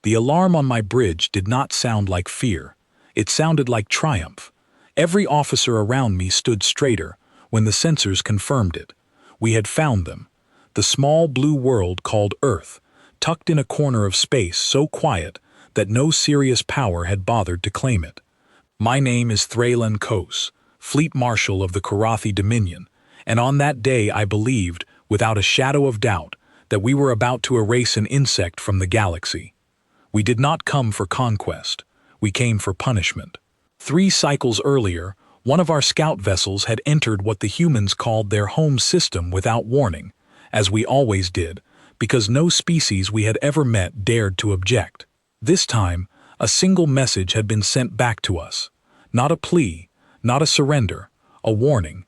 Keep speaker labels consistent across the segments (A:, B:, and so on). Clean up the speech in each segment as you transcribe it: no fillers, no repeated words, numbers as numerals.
A: The alarm on my bridge did not sound like fear. It sounded like triumph. Every officer around me stood straighter when the sensors confirmed it. We had found them. The small blue world called Earth, tucked in a corner of space so quiet that no serious power had bothered to claim it. My name is Thralan Kos, Fleet Marshal of the Karathi Dominion, and on that day I believed, without a shadow of doubt, that we were about to erase an insect from the galaxy. We did not come for conquest. We came for punishment. 3 cycles earlier, one of our scout vessels had entered what the humans called their home system without warning, as we always did, because no species we had ever met dared to object. This time, a single message had been sent back to us. Not a plea, not a surrender, a warning.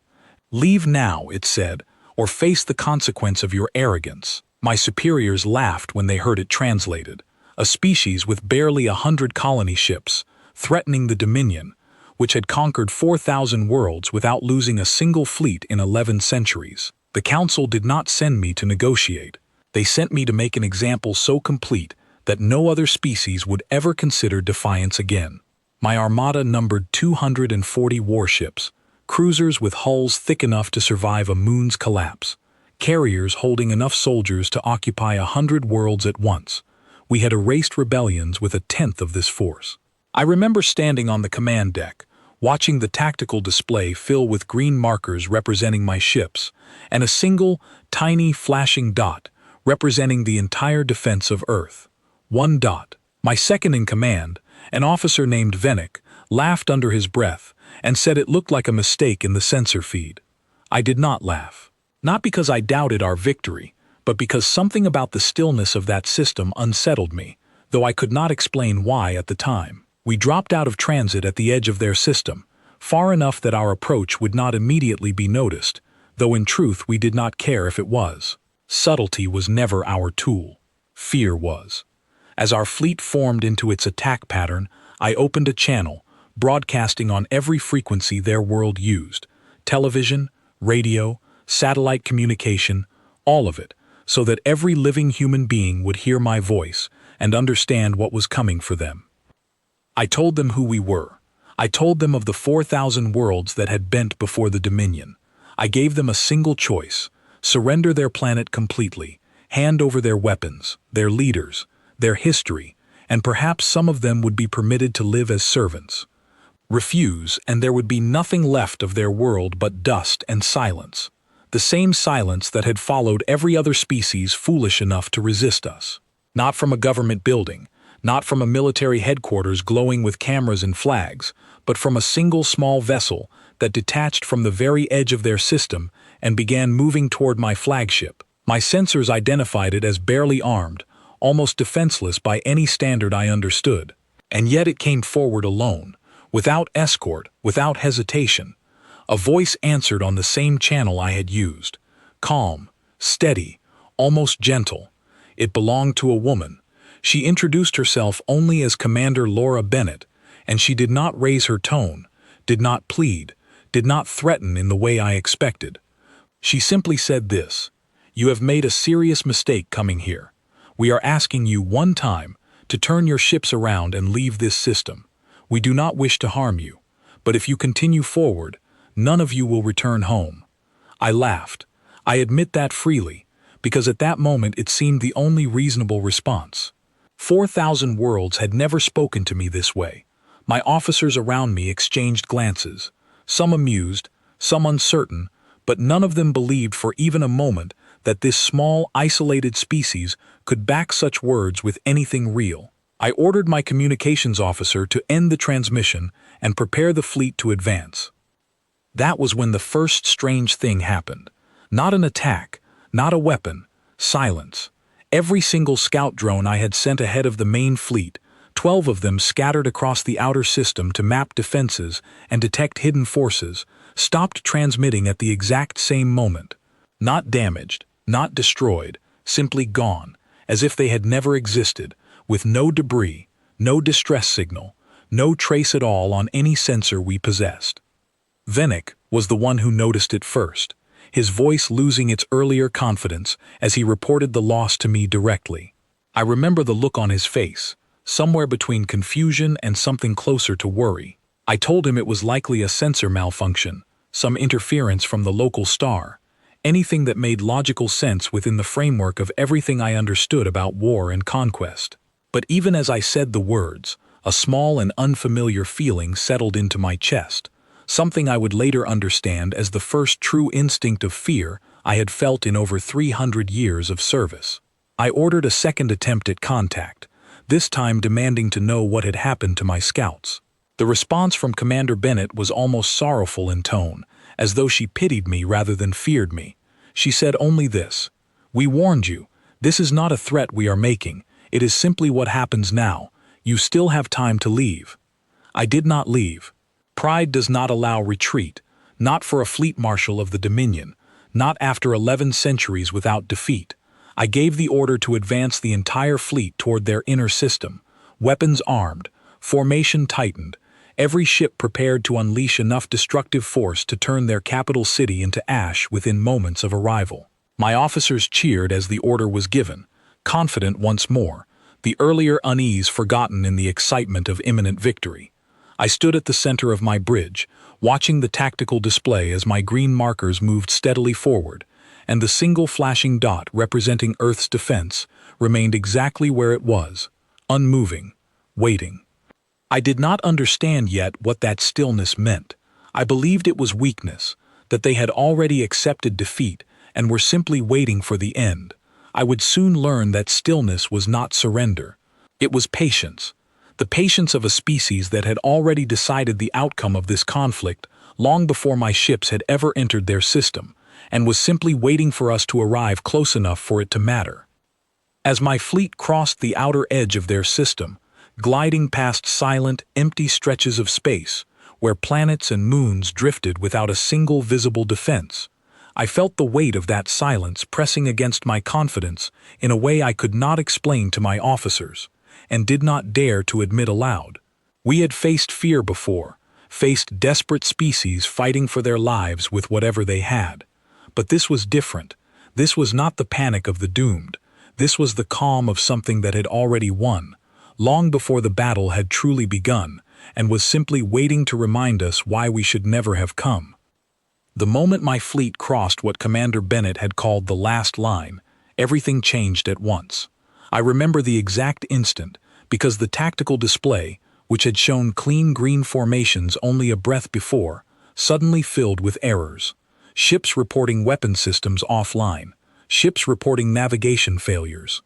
A: Leave now, it said, or face the consequence of your arrogance. My superiors laughed when they heard it translated. A species with barely 100 colony ships, threatening the Dominion, which had conquered 4,000 worlds without losing a single fleet in 11 centuries. The Council did not send me to negotiate. They sent me to make an example so complete that no other species would ever consider defiance again. My armada numbered 240 warships, cruisers with hulls thick enough to survive a moon's collapse, carriers holding enough soldiers to occupy 100 worlds at once. We had erased rebellions with 1/10 of this force. I remember standing on the command deck, watching the tactical display fill with green markers representing my ships, and a single, tiny, flashing dot representing the entire defense of Earth. 1 dot. My second in command, an officer named Venik, laughed under his breath and said it looked like a mistake in the sensor feed. I did not laugh. Not because I doubted our victory, but because something about the stillness of that system unsettled me, though I could not explain why at the time. We dropped out of transit at the edge of their system, far enough that our approach would not immediately be noticed, though in truth we did not care if it was. Subtlety was never our tool. Fear was. As our fleet formed into its attack pattern, I opened a channel, broadcasting on every frequency their world used. Television, radio, satellite communication, all of it, so that every living human being would hear my voice and understand what was coming for them. I told them who we were. I told them of the 4,000 worlds that had bent before the Dominion. I gave them a single choice: surrender their planet completely, hand over their weapons, their leaders, their history, and perhaps some of them would be permitted to live as servants. Refuse, and there would be nothing left of their world but dust and silence. The same silence that had followed every other species foolish enough to resist us. Not from a government building, not from a military headquarters glowing with cameras and flags, but from a single small vessel that detached from the very edge of their system and began moving toward my flagship. My sensors identified it as barely armed, almost defenseless by any standard I understood. And yet it came forward alone, without escort, without hesitation. A voice answered on the same channel I had used. Calm, steady, almost gentle. It belonged to a woman. She introduced herself only as Commander Laura Bennett, and she did not raise her tone, did not plead, did not threaten in the way I expected. She simply said this: "You have made a serious mistake coming here. We are asking you one time to turn your ships around and leave this system. We do not wish to harm you, but if you continue forward, none of you will return home." I laughed. I admit that freely, because at that moment it seemed the only reasonable response. 4,000 worlds had never spoken to me this way. My officers around me exchanged glances, some amused, some uncertain, but none of them believed for even a moment that this small, isolated species could back such words with anything real. I ordered my communications officer to end the transmission and prepare the fleet to advance. That was when the first strange thing happened. Not an attack, not a weapon, silence. Every single scout drone I had sent ahead of the main fleet, 12 of them scattered across the outer system to map defenses and detect hidden forces, stopped transmitting at the exact same moment. Not damaged, not destroyed, simply gone, as if they had never existed, with no debris, no distress signal, no trace at all on any sensor we possessed. Venik was the one who noticed it first, his voice losing its earlier confidence as he reported the loss to me directly. I remember the look on his face, somewhere between confusion and something closer to worry. I told him it was likely a sensor malfunction, some interference from the local star, anything that made logical sense within the framework of everything I understood about war and conquest. But even as I said the words, a small and unfamiliar feeling settled into my chest, something I would later understand as the first true instinct of fear I had felt in over 300 years of service. I ordered a second attempt at contact, this time demanding to know what had happened to my scouts. The response from Commander Bennett was almost sorrowful in tone, as though she pitied me rather than feared me. She said only this: "We warned you. This is not a threat we are making. It is simply what happens now. You still have time to leave." I did not leave. Pride does not allow retreat, not for a fleet marshal of the Dominion, not after 11 centuries without defeat. I gave the order to advance the entire fleet toward their inner system, weapons armed, formation tightened, every ship prepared to unleash enough destructive force to turn their capital city into ash within moments of arrival. My officers cheered as the order was given, confident once more, the earlier unease forgotten in the excitement of imminent victory. I stood at the center of my bridge, watching the tactical display as my green markers moved steadily forward, and the single flashing dot representing Earth's defense remained exactly where it was, unmoving, waiting. I did not understand yet what that stillness meant. I believed it was weakness, that they had already accepted defeat and were simply waiting for the end. I would soon learn that stillness was not surrender. It was patience. The patience of a species that had already decided the outcome of this conflict long before my ships had ever entered their system, and was simply waiting for us to arrive close enough for it to matter. As my fleet crossed the outer edge of their system, gliding past silent, empty stretches of space, where planets and moons drifted without a single visible defense, I felt the weight of that silence pressing against my confidence in a way I could not explain to my officers, and did not dare to admit aloud. We had faced fear before, faced desperate species fighting for their lives with whatever they had. But this was different. This was not the panic of the doomed. This was the calm of something that had already won, long before the battle had truly begun, and was simply waiting to remind us why we should never have come. The moment my fleet crossed what Commander Bennett had called the last line, everything changed at once. I remember the exact instant, because the tactical display, which had shown clean green formations only a breath before, suddenly filled with errors. Ships reporting weapon systems offline, ships reporting navigation failures,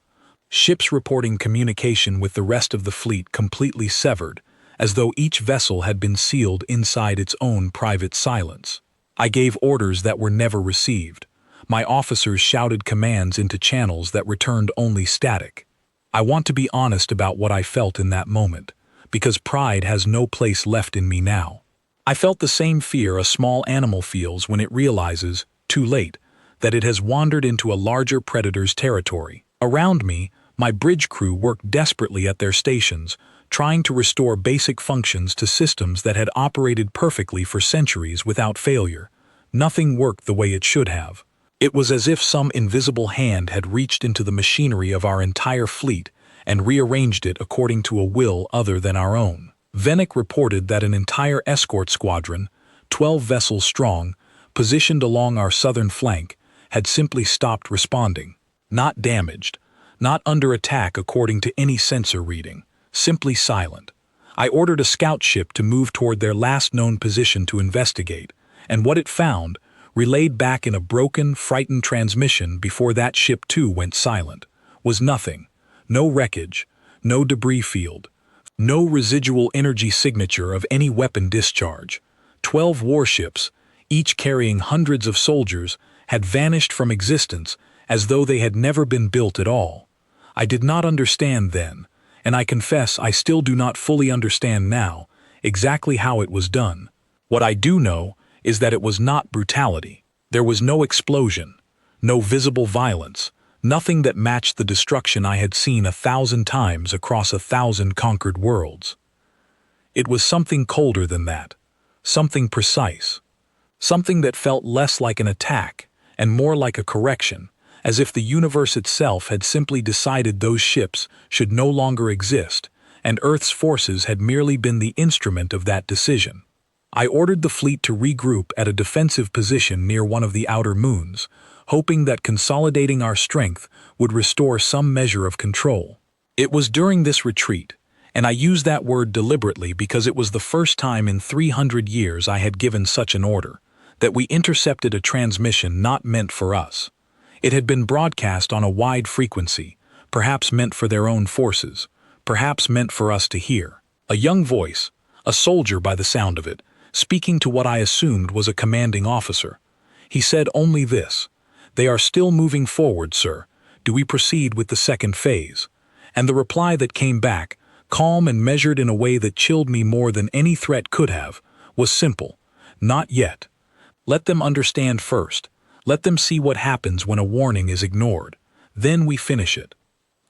A: ships reporting communication with the rest of the fleet completely severed, as though each vessel had been sealed inside its own private silence. I gave orders that were never received. My officers shouted commands into channels that returned only static. I want to be honest about what I felt in that moment, because pride has no place left in me now. I felt the same fear a small animal feels when it realizes, too late, that it has wandered into a larger predator's territory. Around me, my bridge crew worked desperately at their stations, trying to restore basic functions to systems that had operated perfectly for centuries without failure. Nothing worked the way it should have. It was as if some invisible hand had reached into the machinery of our entire fleet and rearranged it according to a will other than our own. Venick reported that an entire escort squadron, 12 vessels strong, positioned along our southern flank, had simply stopped responding. Not damaged, not under attack according to any sensor reading, simply silent. I ordered a scout ship to move toward their last known position to investigate, and what it found, relayed back in a broken, frightened transmission before that ship too went silent, was nothing. No wreckage, no debris field, no residual energy signature of any weapon discharge. 12 warships, each carrying hundreds of soldiers, had vanished from existence as though they had never been built at all. I did not understand then, and I confess I still do not fully understand now, exactly how it was done. What I do know is that it was not brutality. There was no explosion, no visible violence, nothing that matched the destruction I had seen 1,000 times across 1,000 conquered worlds. It was something colder than that, something precise, something that felt less like an attack and more like a correction, as if the universe itself had simply decided those ships should no longer exist, and Earth's forces had merely been the instrument of that decision. I ordered the fleet to regroup at a defensive position near one of the outer moons, hoping that consolidating our strength would restore some measure of control. It was during this retreat, and I use that word deliberately because it was the first time in 300 years I had given such an order, that we intercepted a transmission not meant for us. It had been broadcast on a wide frequency, perhaps meant for their own forces, perhaps meant for us to hear. A young voice, a soldier by the sound of it, speaking to what I assumed was a commanding officer. He said only this: "They are still moving forward, sir. Do we proceed with the second phase?" And the reply that came back, calm and measured in a way that chilled me more than any threat could have, was simple: "Not yet. Let them understand first. Let them see what happens when a warning is ignored. Then we finish it."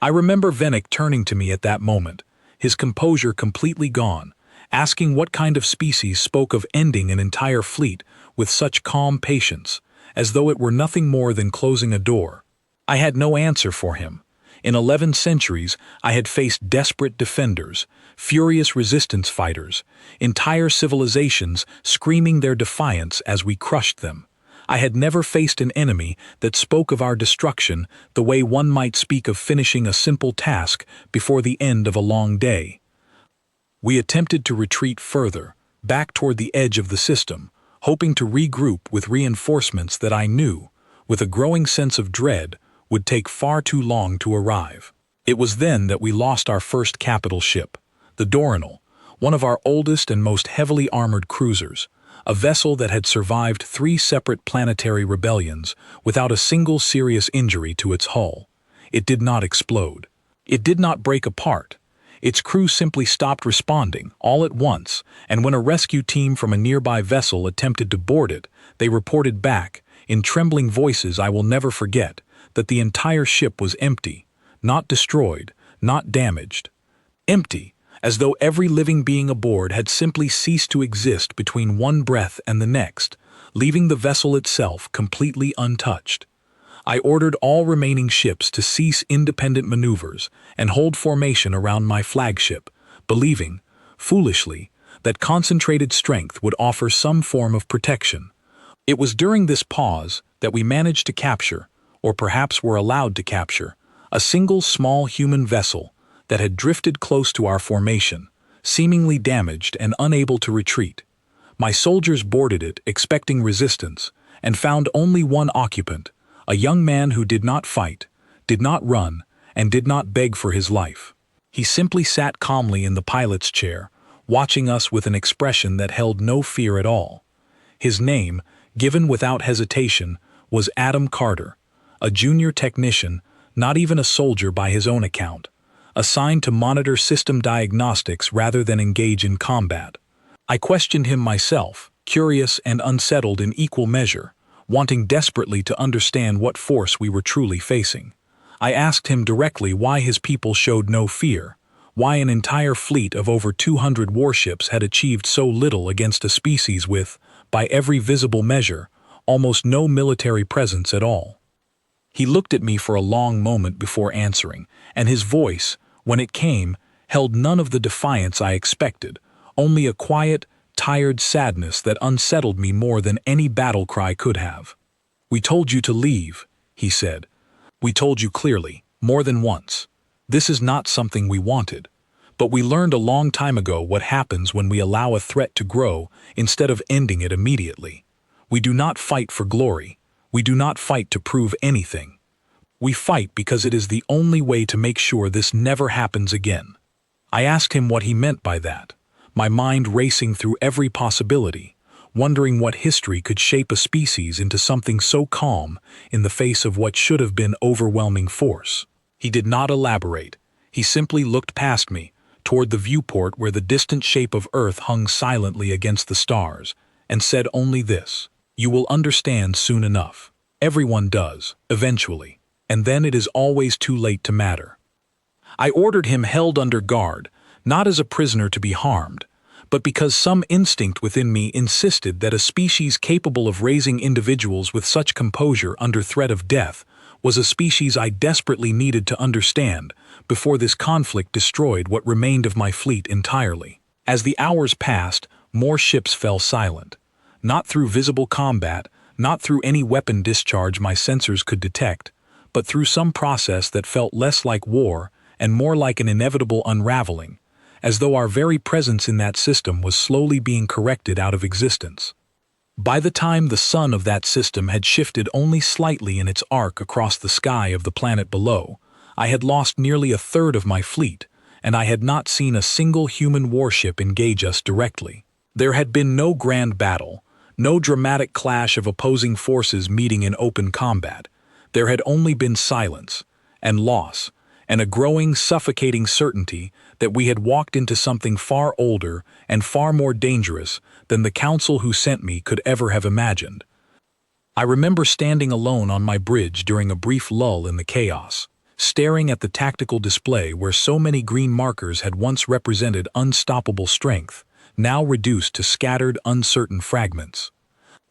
A: I remember Venick turning to me at that moment, his composure completely gone, asking what kind of species spoke of ending an entire fleet with such calm patience, as though it were nothing more than closing a door. I had no answer for him. In 11 centuries, I had faced desperate defenders, furious resistance fighters, entire civilizations screaming their defiance as we crushed them. I had never faced an enemy that spoke of our destruction the way one might speak of finishing a simple task before the end of a long day. We attempted to retreat further, back toward the edge of the system, hoping to regroup with reinforcements that I knew, with a growing sense of dread, would take far too long to arrive. It was then that we lost our first capital ship, the Dorinal, one of our oldest and most heavily armored cruisers, a vessel that had survived 3 separate planetary rebellions without a single serious injury to its hull. It did not explode. It did not break apart. Its crew simply stopped responding, all at once, and when a rescue team from a nearby vessel attempted to board it, they reported back, in trembling voices I will never forget, that the entire ship was empty, not destroyed, not damaged. Empty, as though every living being aboard had simply ceased to exist between one breath and the next, leaving the vessel itself completely untouched. I ordered all remaining ships to cease independent maneuvers and hold formation around my flagship, believing, foolishly, that concentrated strength would offer some form of protection. It was during this pause that we managed to capture, or perhaps were allowed to capture, a single small human vessel that had drifted close to our formation, seemingly damaged and unable to retreat. My soldiers boarded it expecting resistance, and found only one occupant, a young man who did not fight, did not run, and did not beg for his life. He simply sat calmly in the pilot's chair, watching us with an expression that held no fear at all. His name, given without hesitation, was Adam Carter, a junior technician, not even a soldier by his own account, assigned to monitor system diagnostics rather than engage in combat. I questioned him myself, curious and unsettled in equal measure, wanting desperately to understand what force we were truly facing. I asked him directly why his people showed no fear, why an entire fleet of over 200 warships had achieved so little against a species with, by every visible measure, almost no military presence at all. He looked at me for a long moment before answering, and his voice, when it came, held none of the defiance I expected, only a quiet, tired sadness that unsettled me more than any battle cry could have. "We told you to leave," he said. "We told you clearly, more than once. This is not something we wanted. But we learned a long time ago what happens when we allow a threat to grow instead of ending it immediately. We do not fight for glory. We do not fight to prove anything. We fight because it is the only way to make sure this never happens again." I asked him what he meant by that, my mind racing through every possibility, wondering what history could shape a species into something so calm in the face of what should have been overwhelming force. He did not elaborate. He simply looked past me, toward the viewport where the distant shape of Earth hung silently against the stars, and said only this: "You will understand soon enough. Everyone does, eventually, and then it is always too late to matter." I ordered him held under guard, not as a prisoner to be harmed, but because some instinct within me insisted that a species capable of raising individuals with such composure under threat of death was a species I desperately needed to understand before this conflict destroyed what remained of my fleet entirely. As the hours passed, more ships fell silent. Not through visible combat, not through any weapon discharge my sensors could detect, but through some process that felt less like war and more like an inevitable unraveling, as though our very presence in that system was slowly being corrected out of existence. By the time the sun of that system had shifted only slightly in its arc across the sky of the planet below, I had lost nearly a third of my fleet, and I had not seen a single human warship engage us directly. There had been no grand battle, no dramatic clash of opposing forces meeting in open combat. There had only been silence, and loss, and a growing, suffocating certainty that we had walked into something far older and far more dangerous than the council who sent me could ever have imagined. I remember standing alone on my bridge during a brief lull in the chaos, staring at the tactical display where so many green markers had once represented unstoppable strength, now reduced to scattered, uncertain fragments.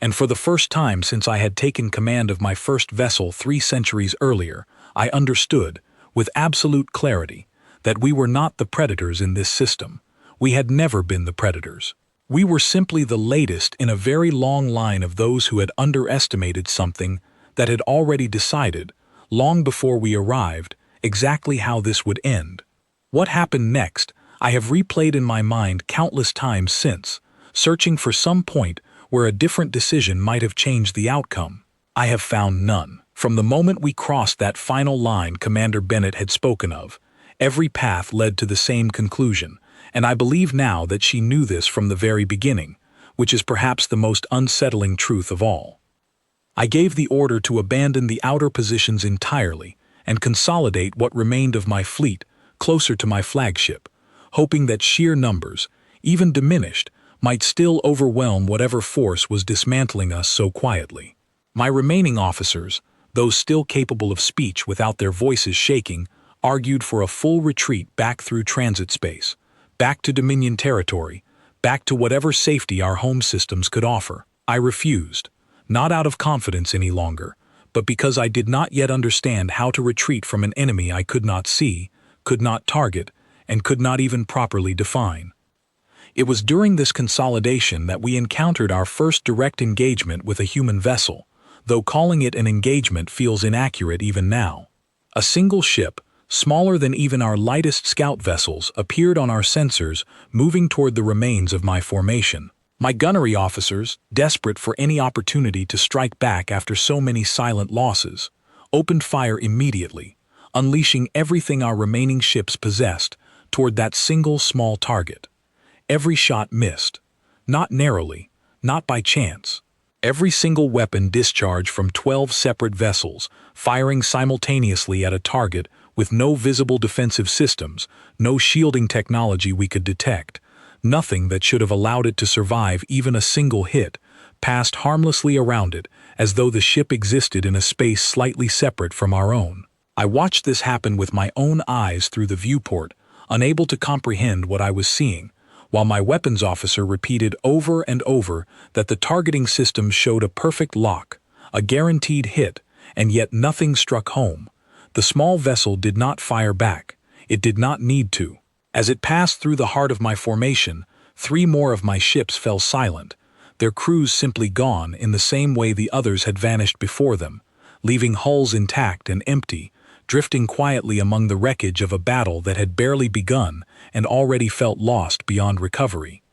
A: And for the first time since I had taken command of my first vessel 3 centuries earlier, I understood, with absolute clarity, that we were not the predators in this system. We had never been the predators. We were simply the latest in a very long line of those who had underestimated something that had already decided, long before we arrived, exactly how this would end. What happened next, I have replayed in my mind countless times since, searching for some point where a different decision might have changed the outcome. I have found none. From the moment we crossed that final line Commander Bennett had spoken of, every path led to the same conclusion, and I believe now that she knew this from the very beginning, which is perhaps the most unsettling truth of all. I gave the order to abandon the outer positions entirely and consolidate what remained of my fleet closer to my flagship, hoping that sheer numbers, even diminished, might still overwhelm whatever force was dismantling us so quietly. My remaining officers, those still capable of speech without their voices shaking, argued for a full retreat back through transit space, back to Dominion territory, back to whatever safety our home systems could offer. I refused, not out of confidence any longer, but because I did not yet understand how to retreat from an enemy I could not see, could not target, and could not even properly define. It was during this consolidation that we encountered our first direct engagement with a human vessel, though calling it an engagement feels inaccurate even now. A single ship, smaller than even our lightest scout vessels, appeared on our sensors, moving toward the remains of my formation. My gunnery officers, desperate for any opportunity to strike back after so many silent losses, opened fire immediately, unleashing everything our remaining ships possessed toward that single small target. Every shot missed, not narrowly, not by chance. Every single weapon discharged from 12 separate vessels, firing simultaneously at a target with no visible defensive systems, no shielding technology we could detect, nothing that should have allowed it to survive even a single hit, passed harmlessly around it as though the ship existed in a space slightly separate from our own. I watched this happen with my own eyes through the viewport, unable to comprehend what I was seeing, while my weapons officer repeated over and over that the targeting system showed a perfect lock, a guaranteed hit, and yet nothing struck home. The small vessel did not fire back. It did not need to. As it passed through the heart of my formation, 3 more of my ships fell silent, their crews simply gone in the same way the others had vanished before them, leaving hulls intact and empty, drifting quietly among the wreckage of a battle that had barely begun and already felt lost beyond recovery.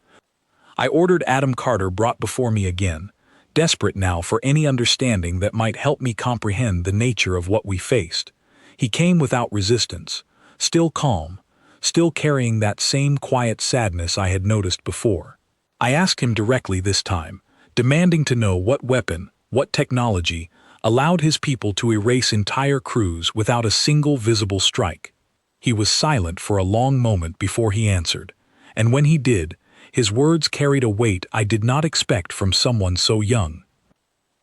A: I ordered Adam Carter brought before me again, desperate now for any understanding that might help me comprehend the nature of what we faced. He came without resistance, still calm, still carrying that same quiet sadness I had noticed before. I asked him directly this time, demanding to know what weapon, what technology, allowed his people to erase entire crews without a single visible strike. He was silent for a long moment before he answered, and when he did, his words carried a weight I did not expect from someone so young.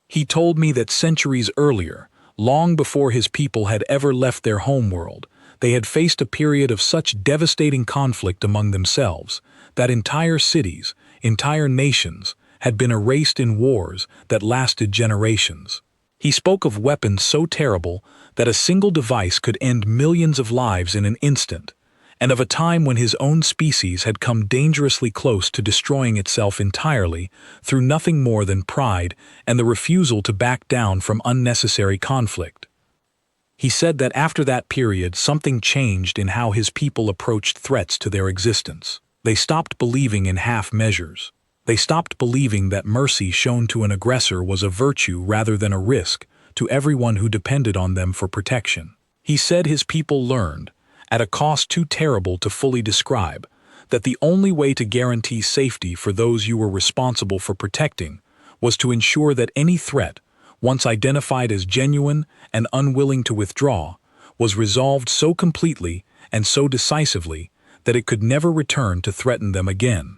A: He told me that centuries earlier, long before his people had ever left their homeworld, they had faced a period of such devastating conflict among themselves that entire cities, entire nations, had been erased in wars that lasted generations. He spoke of weapons so terrible that a single device could end millions of lives in an instant, and of a time when his own species had come dangerously close to destroying itself entirely through nothing more than pride and the refusal to back down from unnecessary conflict. He said that after that period something changed in how his people approached threats to their existence. They stopped believing in half measures. They stopped believing that mercy shown to an aggressor was a virtue rather than a risk to everyone who depended on them for protection. He said his people learned, at a cost too terrible to fully describe, that the only way to guarantee safety for those you were responsible for protecting was to ensure that any threat, once identified as genuine and unwilling to withdraw, was resolved so completely and so decisively that it could never return to threaten them again.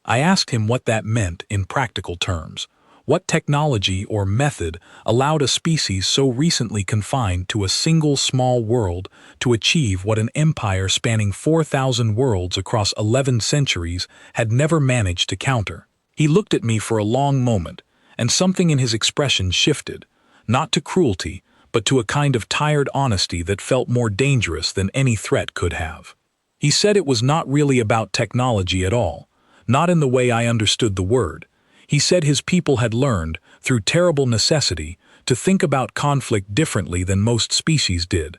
A: I asked him what that meant in practical terms. What technology or method allowed a species so recently confined to a single small world to achieve what an empire spanning 4,000 worlds across 11 centuries had never managed to counter? He looked at me for a long moment, and something in his expression shifted, not to cruelty, but to a kind of tired honesty that felt more dangerous than any threat could have. He said it was not really about technology at all, not in the way I understood the word. He said his people had learned, through terrible necessity, to think about conflict differently than most species did.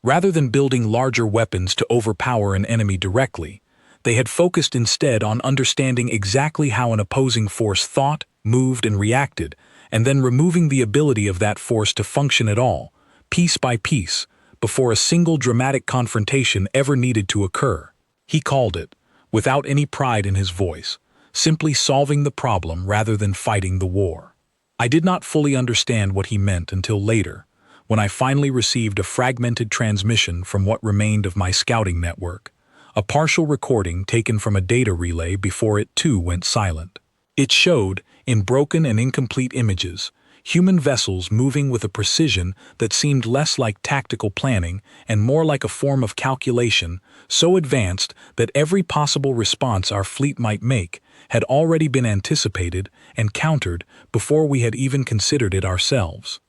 A: Rather than building larger weapons to overpower an enemy directly, they had focused instead on understanding exactly how an opposing force thought, moved, and reacted, and then removing the ability of that force to function at all, piece by piece, before a single dramatic confrontation ever needed to occur. He called it, without any pride in his voice, simply solving the problem rather than fighting the war. I did not fully understand what he meant until later, when I finally received a fragmented transmission from what remained of my scouting network, a partial recording taken from a data relay before it too went silent. It showed, in broken and incomplete images, human vessels moving with a precision that seemed less like tactical planning and more like a form of calculation, so advanced that every possible response our fleet might make had already been anticipated and countered before we had even considered it ourselves.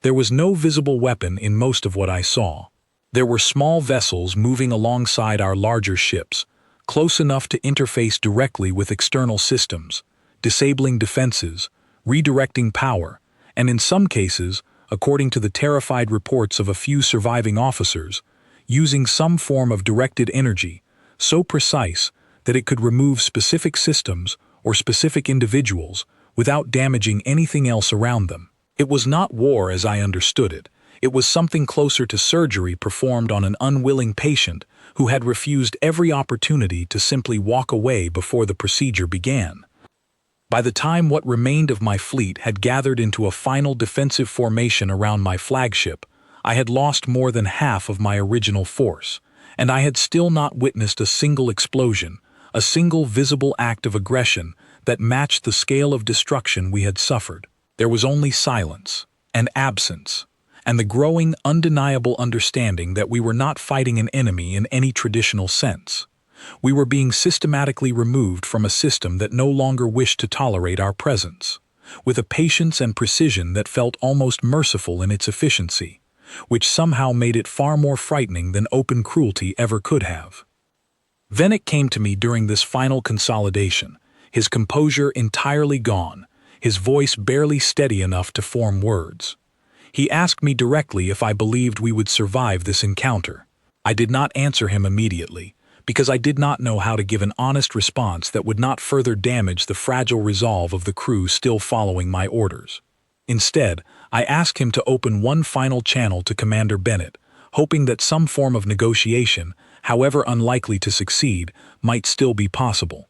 A: There was no visible weapon in most of what I saw. There were small vessels moving alongside our larger ships, close enough to interface directly with external systems, disabling defenses, redirecting power, and in some cases, according to the terrified reports of a few surviving officers, using some form of directed energy, so precise that it could remove specific systems or specific individuals without damaging anything else around them. It was not war as I understood it. It was something closer to surgery performed on an unwilling patient who had refused every opportunity to simply walk away before the procedure began. By the time what remained of my fleet had gathered into a final defensive formation around my flagship, I had lost more than half of my original force, and I had still not witnessed a single explosion, a single visible act of aggression that matched the scale of destruction we had suffered. There was only silence and absence, and the growing, undeniable understanding that we were not fighting an enemy in any traditional sense. We were being systematically removed from a system that no longer wished to tolerate our presence, with a patience and precision that felt almost merciful in its efficiency, which somehow made it far more frightening than open cruelty ever could have. Then it came to me during this final consolidation, his composure entirely gone, his voice barely steady enough to form words. He asked me directly if I believed we would survive this encounter. I did not answer him immediately, because I did not know how to give an honest response that would not further damage the fragile resolve of the crew still following my orders. Instead, I asked him to open one final channel to Commander Bennett, hoping that some form of negotiation, however unlikely to succeed, might still be possible.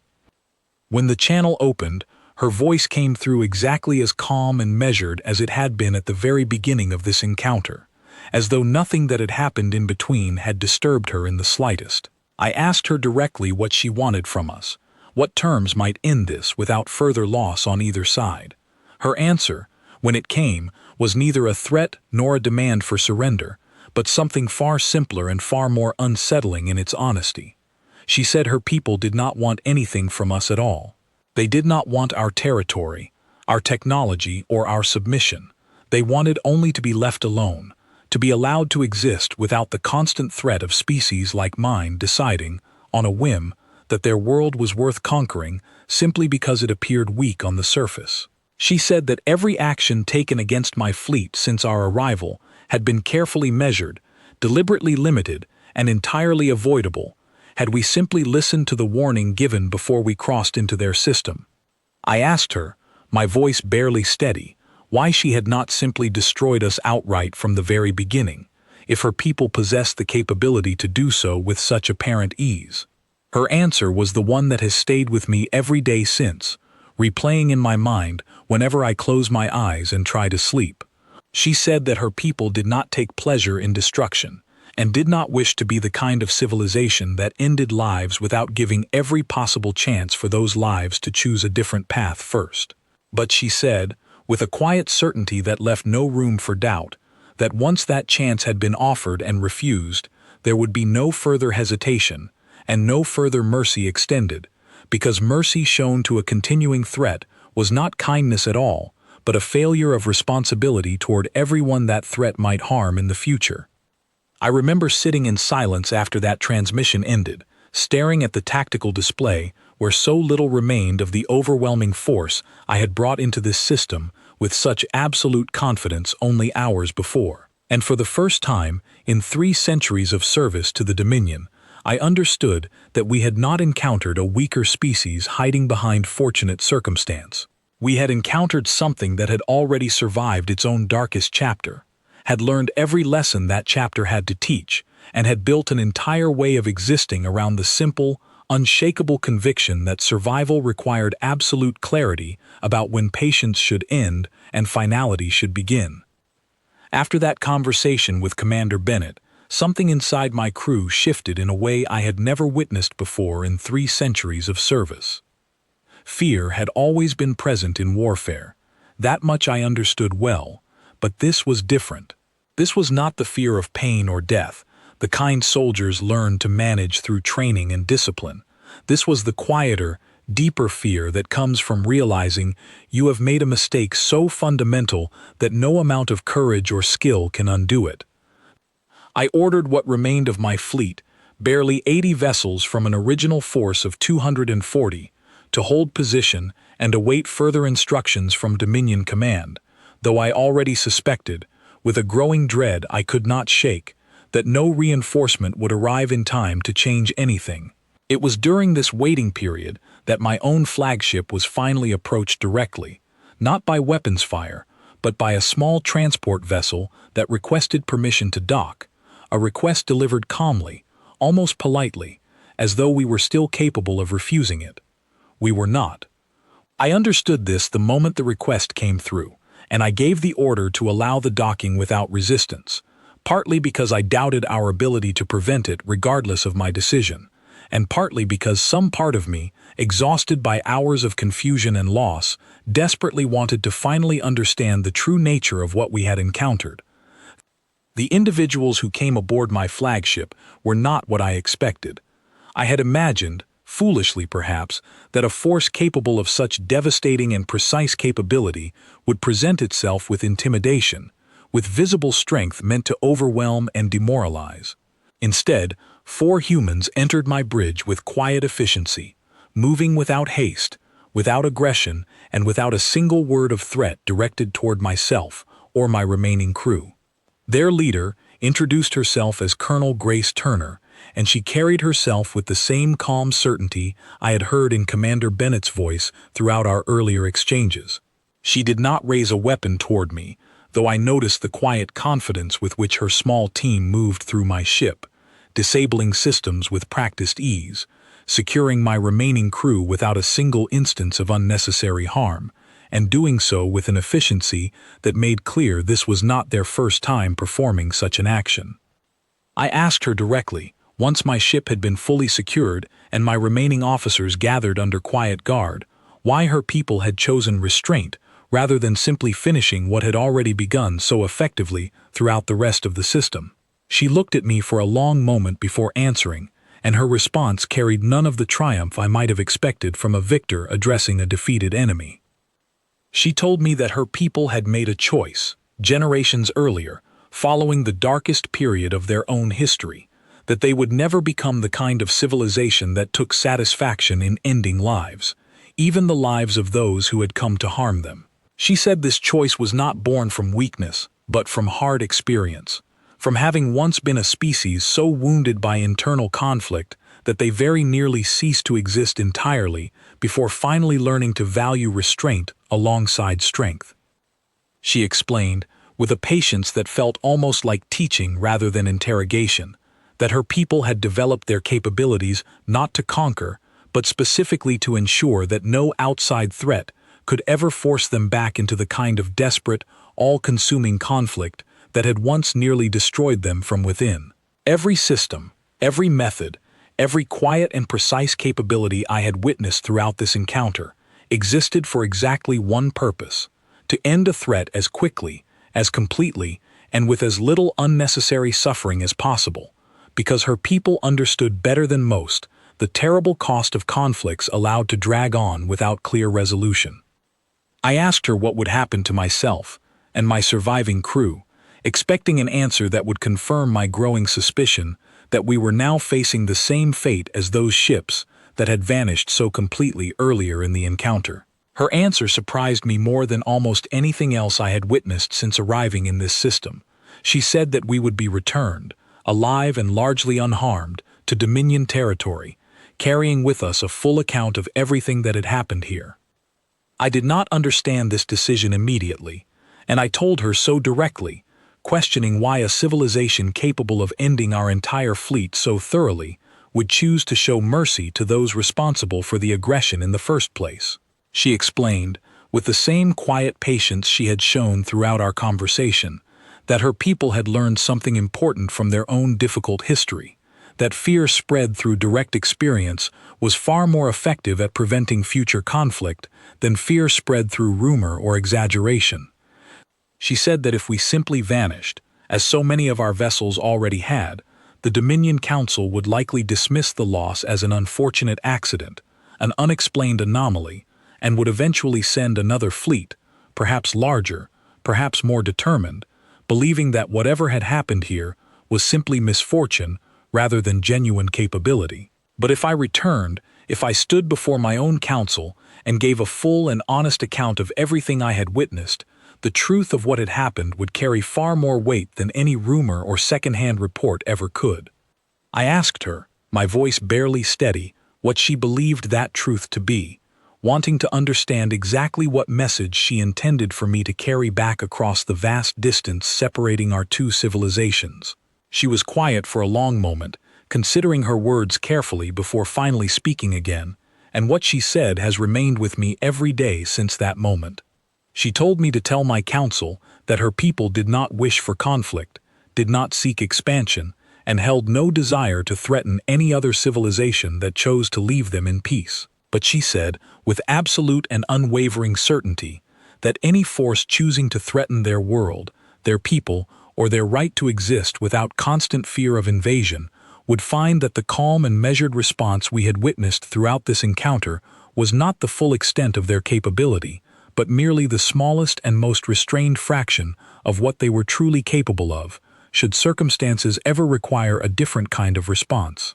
A: When the channel opened, her voice came through exactly as calm and measured as it had been at the very beginning of this encounter, as though nothing that had happened in between had disturbed her in the slightest. I asked her directly what she wanted from us, what terms might end this without further loss on either side. Her answer, when it came, was neither a threat nor a demand for surrender, but something far simpler and far more unsettling in its honesty. She said her people did not want anything from us at all. They did not want our territory, our technology, or our submission. They wanted only to be left alone, to be allowed to exist without the constant threat of species like mine deciding, on a whim, that their world was worth conquering simply because it appeared weak on the surface. She said that every action taken against my fleet since our arrival had been carefully measured, deliberately limited, and entirely avoidable, had we simply listened to the warning given before we crossed into their system. I asked her, my voice barely steady, why she had not simply destroyed us outright from the very beginning, if her people possessed the capability to do so with such apparent ease. Her answer was the one that has stayed with me every day since, replaying in my mind whenever I close my eyes and try to sleep. She said that her people did not take pleasure in destruction, and did not wish to be the kind of civilization that ended lives without giving every possible chance for those lives to choose a different path first. But she said, with a quiet certainty that left no room for doubt, that once that chance had been offered and refused, there would be no further hesitation, and no further mercy extended, because mercy shown to a continuing threat was not kindness at all, but a failure of responsibility toward everyone that threat might harm in the future. I remember sitting in silence after that transmission ended, staring at the tactical display where so little remained of the overwhelming force I had brought into this system with such absolute confidence only hours before. And for the first time, in 3 centuries of service to the Dominion, I understood that we had not encountered a weaker species hiding behind fortunate circumstance. We had encountered something that had already survived its own darkest chapter, had learned every lesson that chapter had to teach, and had built an entire way of existing around the simple, unshakable conviction that survival required absolute clarity about when patience should end and finality should begin. After that conversation with Commander Bennett, something inside my crew shifted in a way I had never witnessed before in 3 centuries of service. Fear had always been present in warfare. That much I understood well, but this was different. This was not the fear of pain or death, the kind soldiers learned to manage through training and discipline. This was the quieter, deeper fear that comes from realizing you have made a mistake so fundamental that no amount of courage or skill can undo it. I ordered what remained of my fleet, barely 80 vessels from an original force of 240, to hold position and await further instructions from Dominion Command, though I already suspected, with a growing dread I could not shake, that no reinforcement would arrive in time to change anything. It was during this waiting period that my own flagship was finally approached directly, not by weapons fire, but by a small transport vessel that requested permission to dock, a request delivered calmly, almost politely, as though we were still capable of refusing it. We were not. I understood this the moment the request came through, and I gave the order to allow the docking without resistance, partly because I doubted our ability to prevent it regardless of my decision, and partly because some part of me, exhausted by hours of confusion and loss, desperately wanted to finally understand the true nature of what we had encountered. The individuals who came aboard my flagship were not what I expected. I had imagined, foolishly perhaps, that a force capable of such devastating and precise capability would present itself with intimidation, with visible strength meant to overwhelm and demoralize. Instead, 4 humans entered my bridge with quiet efficiency, moving without haste, without aggression, and without a single word of threat directed toward myself or my remaining crew. Their leader introduced herself as Colonel Grace Turner, and she carried herself with the same calm certainty I had heard in Commander Bennett's voice throughout our earlier exchanges. She did not raise a weapon toward me, though I noticed the quiet confidence with which her small team moved through my ship, disabling systems with practiced ease, securing my remaining crew without a single instance of unnecessary harm, and doing so with an efficiency that made clear this was not their first time performing such an action. I asked her directly, once my ship had been fully secured and my remaining officers gathered under quiet guard, why her people had chosen restraint rather than simply finishing what had already begun so effectively throughout the rest of the system. She looked at me for a long moment before answering, and her response carried none of the triumph I might have expected from a victor addressing a defeated enemy. She told me that her people had made a choice, generations earlier, following the darkest period of their own history, that they would never become the kind of civilization that took satisfaction in ending lives, even the lives of those who had come to harm them. She said this choice was not born from weakness, but from hard experience, from having once been a species so wounded by internal conflict that they very nearly ceased to exist entirely before finally learning to value restraint alongside strength. She explained, with a patience that felt almost like teaching rather than interrogation, that her people had developed their capabilities not to conquer, but specifically to ensure that no outside threat could ever force them back into the kind of desperate, all-consuming conflict that had once nearly destroyed them from within. Every system, every method, every quiet and precise capability I had witnessed throughout this encounter existed for exactly one purpose: to end a threat as quickly, as completely, and with as little unnecessary suffering as possible, because her people understood better than most the terrible cost of conflicts allowed to drag on without clear resolution. I asked her what would happen to myself and my surviving crew, expecting an answer that would confirm my growing suspicion that we were now facing the same fate as those ships that had vanished so completely earlier in the encounter. Her answer surprised me more than almost anything else I had witnessed since arriving in this system. She said that we would be returned, alive and largely unharmed, to Dominion territory, carrying with us a full account of everything that had happened here. I did not understand this decision immediately, and I told her so directly, questioning why a civilization capable of ending our entire fleet so thoroughly would choose to show mercy to those responsible for the aggression in the first place. She explained, with the same quiet patience she had shown throughout our conversation, that her people had learned something important from their own difficult history, that fear spread through direct experience was far more effective at preventing future conflict than fear spread through rumor or exaggeration. She said that if we simply vanished, as so many of our vessels already had, the Dominion Council would likely dismiss the loss as an unfortunate accident, an unexplained anomaly, and would eventually send another fleet, perhaps larger, perhaps more determined, believing that whatever had happened here was simply misfortune rather than genuine capability. But if I returned, if I stood before my own council and gave a full and honest account of everything I had witnessed, the truth of what had happened would carry far more weight than any rumor or second-hand report ever could. I asked her, my voice barely steady, what she believed that truth to be, wanting to understand exactly what message she intended for me to carry back across the vast distance separating our two civilizations. She was quiet for a long moment, considering her words carefully before finally speaking again, and what she said has remained with me every day since that moment. She told me to tell my council that her people did not wish for conflict, did not seek expansion, and held no desire to threaten any other civilization that chose to leave them in peace. But she said, with absolute and unwavering certainty, that any force choosing to threaten their world, their people, or their right to exist without constant fear of invasion would find that the calm and measured response we had witnessed throughout this encounter was not the full extent of their capability, but merely the smallest and most restrained fraction of what they were truly capable of, should circumstances ever require a different kind of response.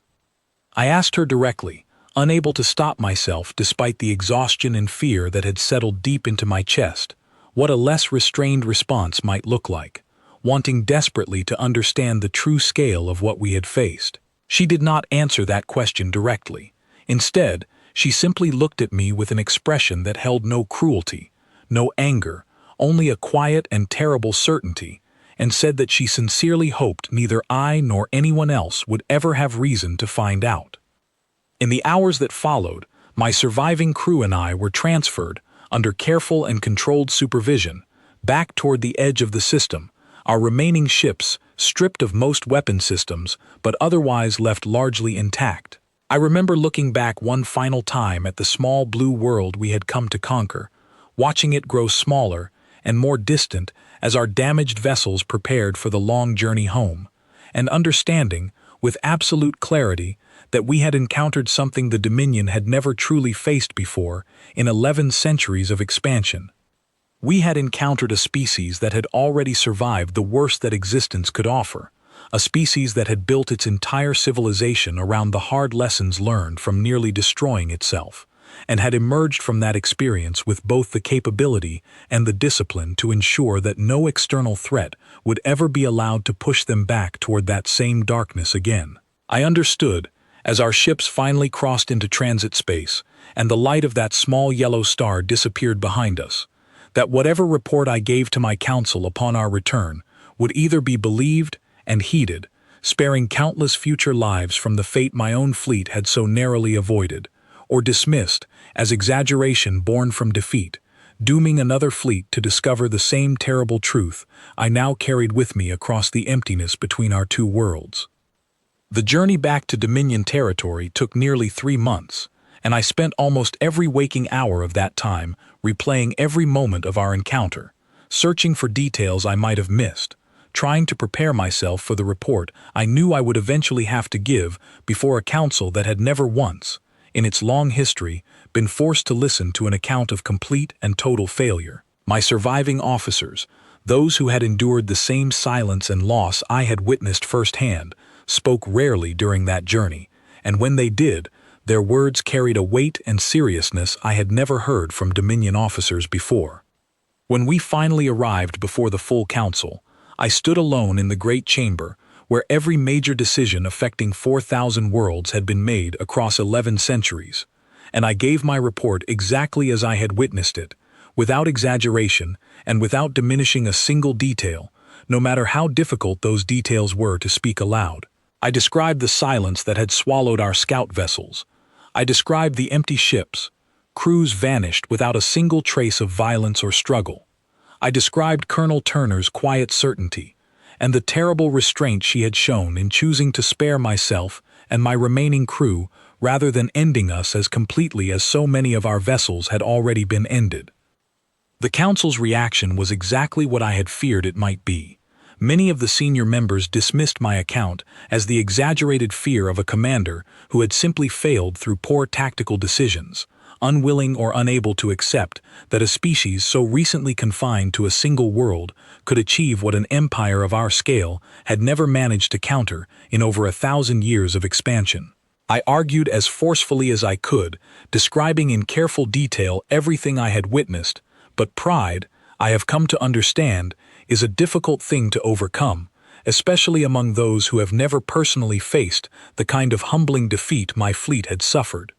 A: I asked her directly, unable to stop myself despite the exhaustion and fear that had settled deep into my chest, what a less restrained response might look like, wanting desperately to understand the true scale of what we had faced. She did not answer that question directly. Instead, she simply looked at me with an expression that held no cruelty, no anger, only a quiet and terrible certainty, and said that she sincerely hoped neither I nor anyone else would ever have reason to find out. In the hours that followed, my surviving crew and I were transferred, under careful and controlled supervision, back toward the edge of the system, our remaining ships stripped of most weapon systems but otherwise left largely intact. I remember looking back one final time at the small blue world we had come to conquer, watching it grow smaller and more distant as our damaged vessels prepared for the long journey home, and understanding, with absolute clarity, that we had encountered something the Dominion had never truly faced before in 11 centuries of expansion. We had encountered a species that had already survived the worst that existence could offer, a species that had built its entire civilization around the hard lessons learned from nearly destroying itself, and had emerged from that experience with both the capability and the discipline to ensure that no external threat would ever be allowed to push them back toward that same darkness again. I understood, as our ships finally crossed into transit space, and the light of that small yellow star disappeared behind us, that whatever report I gave to my council upon our return would either be believed and heeded, sparing countless future lives from the fate my own fleet had so narrowly avoided, or dismissed as exaggeration born from defeat, dooming another fleet to discover the same terrible truth I now carried with me across the emptiness between our two worlds. The journey back to Dominion territory took nearly 3 months, and I spent almost every waking hour of that time replaying every moment of our encounter, searching for details I might have missed, trying to prepare myself for the report I knew I would eventually have to give before a council that had never once, in its long history, been forced to listen to an account of complete and total failure. My surviving officers, those who had endured the same silence and loss I had witnessed firsthand, spoke rarely during that journey, and when they did, their words carried a weight and seriousness I had never heard from Dominion officers before. When we finally arrived before the full council, I stood alone in the great chamber where every major decision affecting 4,000 worlds had been made across 11 centuries, and I gave my report exactly as I had witnessed it, without exaggeration and without diminishing a single detail, no matter how difficult those details were to speak aloud. I described the silence that had swallowed our scout vessels. I described the empty ships, crews vanished without a single trace of violence or struggle. I described Colonel Turner's quiet certainty, and the terrible restraint she had shown in choosing to spare myself and my remaining crew rather than ending us as completely as so many of our vessels had already been ended. The council's reaction was exactly what I had feared it might be. Many of the senior members dismissed my account as the exaggerated fear of a commander who had simply failed through poor tactical decisions, unwilling or unable to accept that a species so recently confined to a single world could achieve what an empire of our scale had never managed to counter in over 1,000 years of expansion. I argued as forcefully as I could, describing in careful detail everything I had witnessed, but pride, I have come to understand, is a difficult thing to overcome, especially among those who have never personally faced the kind of humbling defeat my fleet had suffered.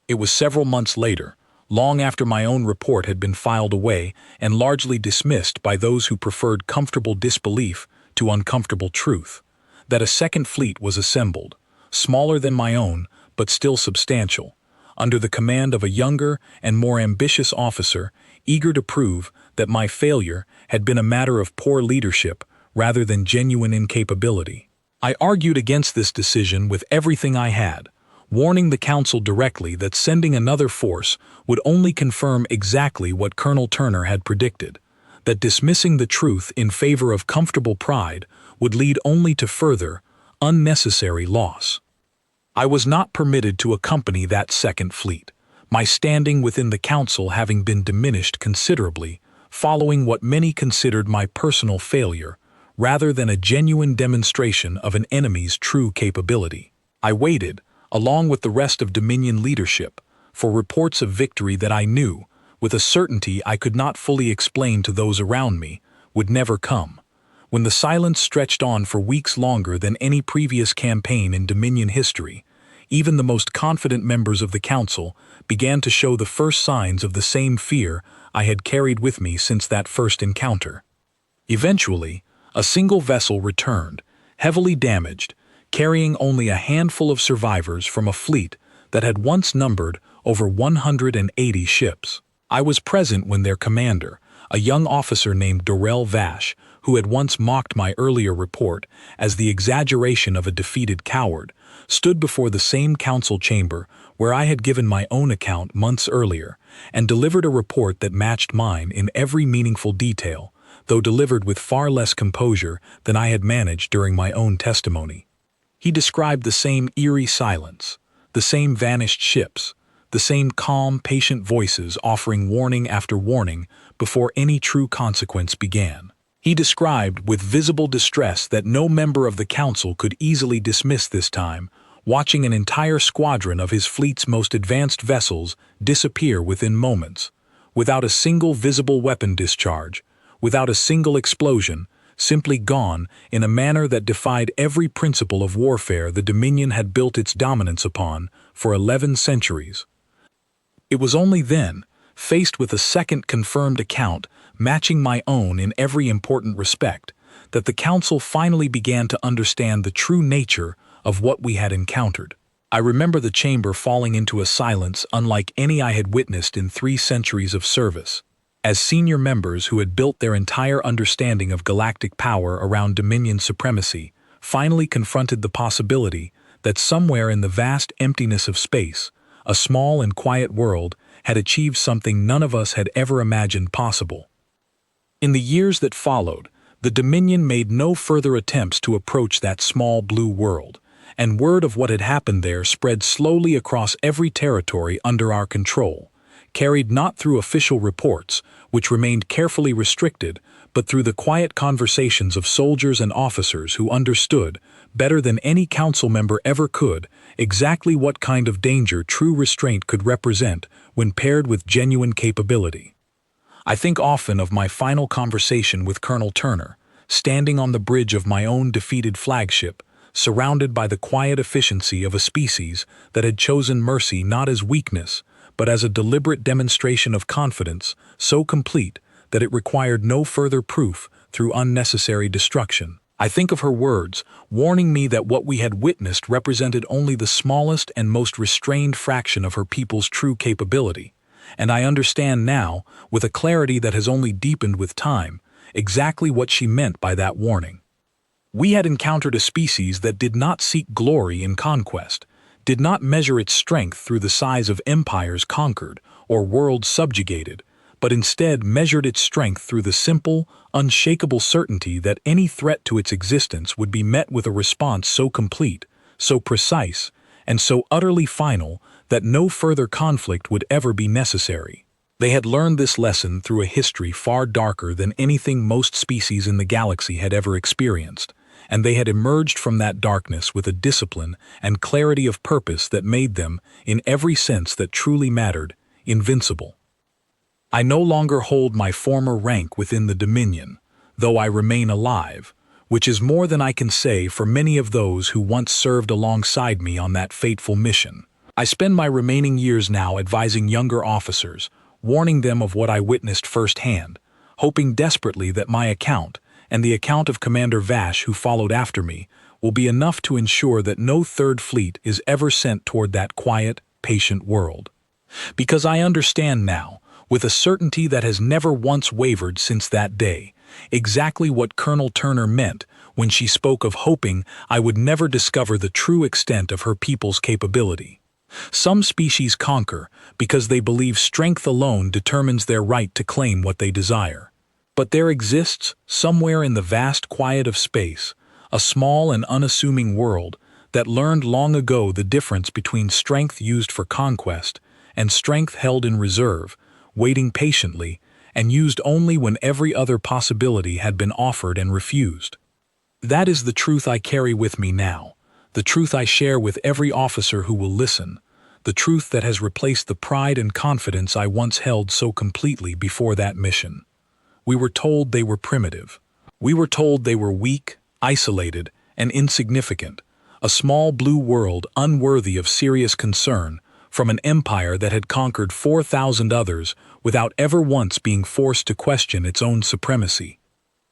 A: It was several months later, long after my own report had been filed away and largely dismissed by those who preferred comfortable disbelief to uncomfortable truth, that a second fleet was assembled, smaller than my own, but still substantial, under the command of a younger and more ambitious officer eager to prove that my failure had been a matter of poor leadership rather than genuine incapability. I argued against this decision with everything I had, warning the council directly that sending another force would only confirm exactly what Colonel Turner had predicted, that dismissing the truth in favor of comfortable pride would lead only to further, unnecessary loss. I was not permitted to accompany that second fleet, my standing within the council having been diminished considerably following what many considered my personal failure, rather than a genuine demonstration of an enemy's true capability. I waited, along with the rest of Dominion leadership, for reports of victory that I knew, with a certainty I could not fully explain to those around me, would never come. When the silence stretched on for weeks longer than any previous campaign in Dominion history, even the most confident members of the council began to show the first signs of the same fear I had carried with me since that first encounter. Eventually, a single vessel returned, heavily damaged, carrying only a handful of survivors from a fleet that had once numbered over 180 ships. I was present when their commander, a young officer named Dorel Vash, who had once mocked my earlier report as the exaggeration of a defeated coward, stood before the same council chamber where I had given my own account months earlier and delivered a report that matched mine in every meaningful detail, though delivered with far less composure than I had managed during my own testimony. He described the same eerie silence, the same vanished ships, the same calm, patient voices offering warning after warning before any true consequence began. He described with visible distress that no member of the council could easily dismiss this time, watching an entire squadron of his fleet's most advanced vessels disappear within moments, without a single visible weapon discharge, without a single explosion, simply gone in a manner that defied every principle of warfare the Dominion had built its dominance upon for 11 centuries. It was only then, faced with a second confirmed account matching my own in every important respect, that the Council finally began to understand the true nature of what we had encountered. I remember the chamber falling into a silence unlike any I had witnessed in 3 centuries of service. As senior members who had built their entire understanding of galactic power around Dominion supremacy finally confronted the possibility that somewhere in the vast emptiness of space, a small and quiet world had achieved something none of us had ever imagined possible. In the years that followed, the Dominion made no further attempts to approach that small blue world, and word of what had happened there spread slowly across every territory under our control, carried not through official reports, which remained carefully restricted, but through the quiet conversations of soldiers and officers who understood, better than any council member ever could, exactly what kind of danger true restraint could represent when paired with genuine capability. I think often of my final conversation with Colonel Turner, standing on the bridge of my own defeated flagship, surrounded by the quiet efficiency of a species that had chosen mercy not as weakness, but as a deliberate demonstration of confidence so complete that it required no further proof through unnecessary destruction. I think of her words, warning me that what we had witnessed represented only the smallest and most restrained fraction of her people's true capability, and I understand now, with a clarity that has only deepened with time, exactly what she meant by that warning. We had encountered a species that did not seek glory in conquest, did not measure its strength through the size of empires conquered or worlds subjugated, but instead measured its strength through the simple, unshakable certainty that any threat to its existence would be met with a response so complete, so precise, and so utterly final that no further conflict would ever be necessary. They had learned this lesson through a history far darker than anything most species in the galaxy had ever experienced, and they had emerged from that darkness with a discipline and clarity of purpose that made them, in every sense that truly mattered, invincible. I no longer hold my former rank within the Dominion, though I remain alive, which is more than I can say for many of those who once served alongside me on that fateful mission. I spend my remaining years now advising younger officers, warning them of what I witnessed firsthand, hoping desperately that my account, and the account of Commander Vash who followed after me, will be enough to ensure that no third fleet is ever sent toward that quiet, patient world. Because I understand now, with a certainty that has never once wavered since that day, exactly what Colonel Turner meant when she spoke of hoping I would never discover the true extent of her people's capability. Some species conquer because they believe strength alone determines their right to claim what they desire. But there exists, somewhere in the vast quiet of space, a small and unassuming world that learned long ago the difference between strength used for conquest and strength held in reserve, waiting patiently, and used only when every other possibility had been offered and refused. That is the truth I carry with me now, the truth I share with every officer who will listen, the truth that has replaced the pride and confidence I once held so completely before that mission. We were told they were primitive. We were told they were weak, isolated, and insignificant, a small blue world unworthy of serious concern from an empire that had conquered 4,000 others without ever once being forced to question its own supremacy.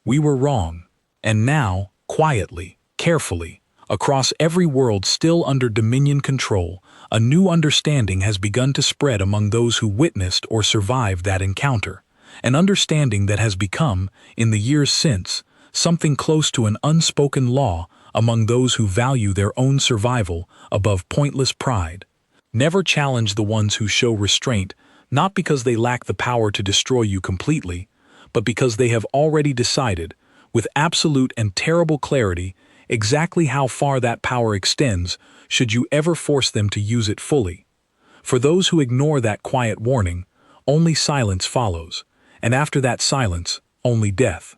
A: We were wrong, and now, quietly, carefully, across every world still under Dominion control, a new understanding has begun to spread among those who witnessed or survived that encounter. An understanding that has become, in the years since, something close to an unspoken law among those who value their own survival above pointless pride. Never challenge the ones who show restraint, not because they lack the power to destroy you completely, but because they have already decided, with absolute and terrible clarity, exactly how far that power extends should you ever force them to use it fully. For those who ignore that quiet warning, only silence follows, and after that silence, only death.